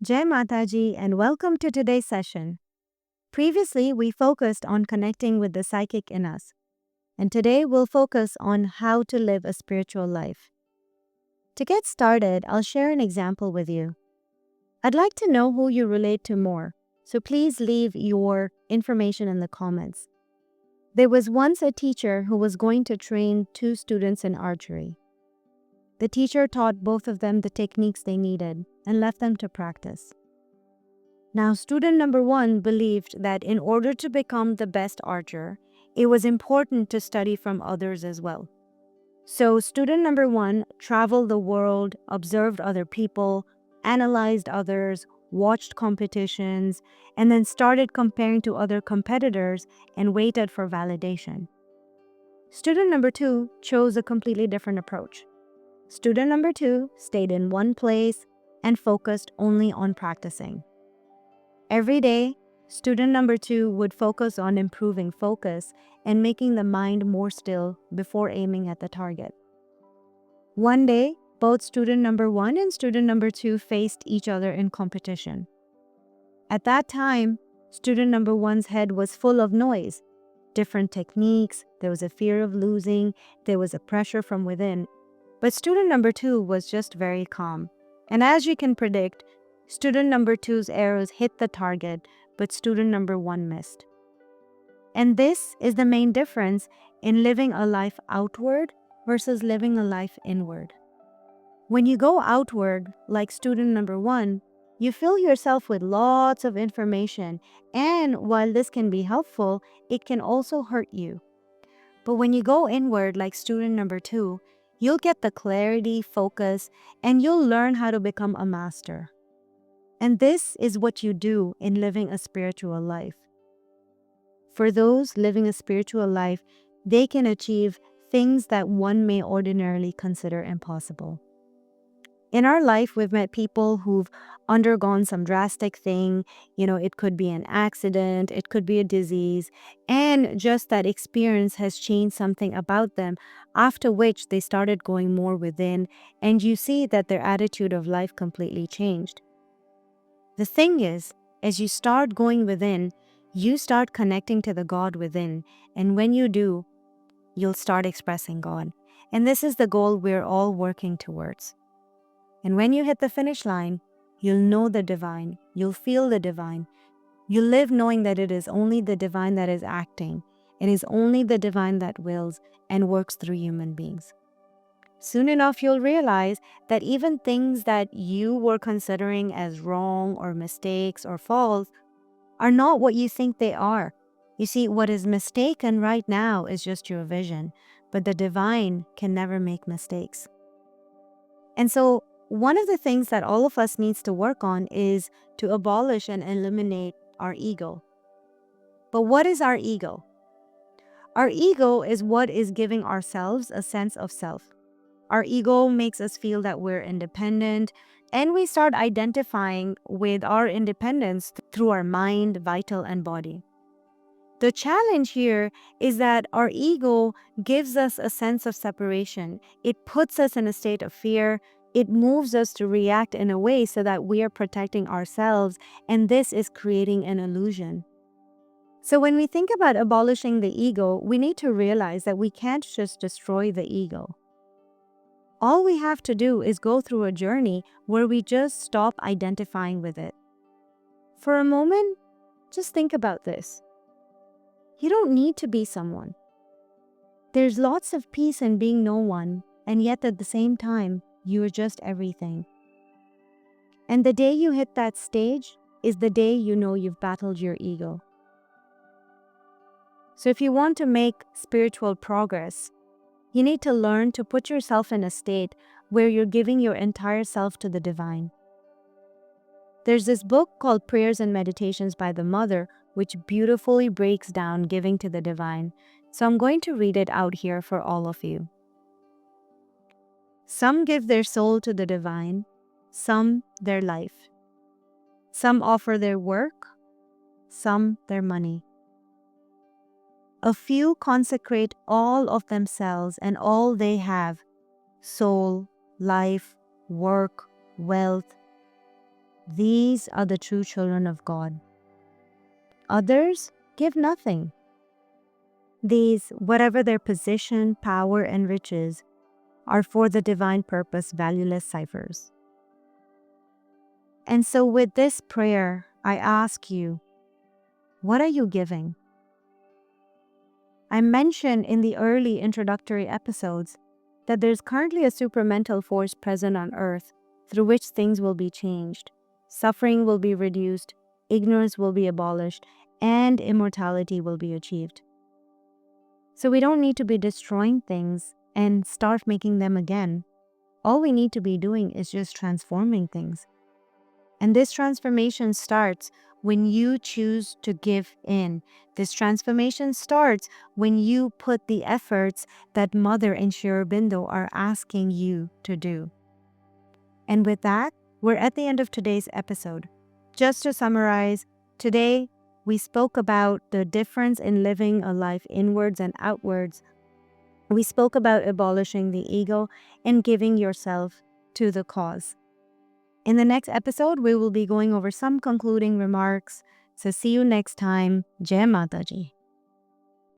Jai Mataji and welcome to today's session. Previously, we focused on connecting with the psychic in us, and today we'll focus on how to live a spiritual life. To get started, I'll share an example with you. I'd like to know who you relate to more, so please leave your information in the comments. There was once a teacher who was going to train two students in archery. The teacher taught both of them the techniques they needed and left them to practice. Now, student number one believed that in order to become the best archer, it was important to study from others as well. So, student number one traveled the world, observed other people, analyzed others, watched competitions, and then started comparing to other competitors and waited for validation. Student number two chose a completely different approach. Student number two stayed in one place and focused only on practicing. Every day, student number two would focus on improving focus and making the mind more still before aiming at the target. One day, both student number one and student number two faced each other in competition. At that time, student number one's head was full of noise, different techniques, there was a fear of losing, there was a pressure from within. But student number two was just very calm. And as you can predict, student number two's arrows hit the target, but student number one missed. And this is the main difference in living a life outward versus living a life inward. When you go outward, like student number one, you fill yourself with lots of information, and while this can be helpful, it can also hurt you. But when you go inward, like student number two, you'll get the clarity, focus, and you'll learn how to become a master. And this is what you do in living a spiritual life. For those living a spiritual life, they can achieve things that one may ordinarily consider impossible. In our life, we've met people who've undergone some drastic thing. It could be an accident, it could be a disease, and just that experience has changed something about them, after which they started going more within, and you see that their attitude of life completely changed. The thing is, as you start going within, you start connecting to the God within, and when you do, you'll start expressing God. And this is the goal we're all working towards. And when you hit the finish line, you'll know the divine, you'll feel the divine. You live knowing that it is only the divine that is acting. It is only the divine that wills and works through human beings. Soon enough, you'll realize that even things that you were considering as wrong or mistakes or faults are not what you think they are. You see, what is mistaken right now is just your vision, but the divine can never make mistakes. And so, one of the things that all of us needs to work on is to abolish and eliminate our ego. But what is our ego? Our ego is what is giving ourselves a sense of self. Our ego makes us feel that we're independent, and we start identifying with our independence through our mind, vital, and body. The challenge here is that our ego gives us a sense of separation. It puts us in a state of fear. It moves us to react in a way so that we are protecting ourselves, and this is creating an illusion. So when we think about abolishing the ego, we need to realize that we can't just destroy the ego. All we have to do is go through a journey where we just stop identifying with it. For a moment, just think about this. You don't need to be someone. There's lots of peace in being no one, and yet at the same time, you are just everything. And the day you hit that stage is the day you know you've battled your ego. So if you want to make spiritual progress, you need to learn to put yourself in a state where you're giving your entire self to the divine. There's this book called Prayers and Meditations by the Mother, which beautifully breaks down giving to the divine. So I'm going to read it out here for all of you. Some give their soul to the divine, some their life. Some offer their work, some their money. A few consecrate all of themselves and all they have, soul, life, work, wealth. These are the true children of God. Others give nothing. These, whatever their position, power, and riches, are for the divine purpose valueless ciphers. And so with this prayer, I ask you, what are you giving? I mentioned in the early introductory episodes that there's currently a supramental force present on earth through which things will be changed, suffering will be reduced, ignorance will be abolished, and immortality will be achieved. So we don't need to be destroying things and start making them again. All we need to be doing is just transforming things. And this transformation starts when you choose to give in. This transformation starts when you put the efforts that Mother and Sri Aurobindo are asking you to do. And with that, we're at the end of today's episode. Just to summarize, today we spoke about the difference in living a life inwards and outwards. We spoke about abolishing the ego and giving yourself to the cause. In the next episode, we will be going over some concluding remarks. So see you next time. Jai Mataji.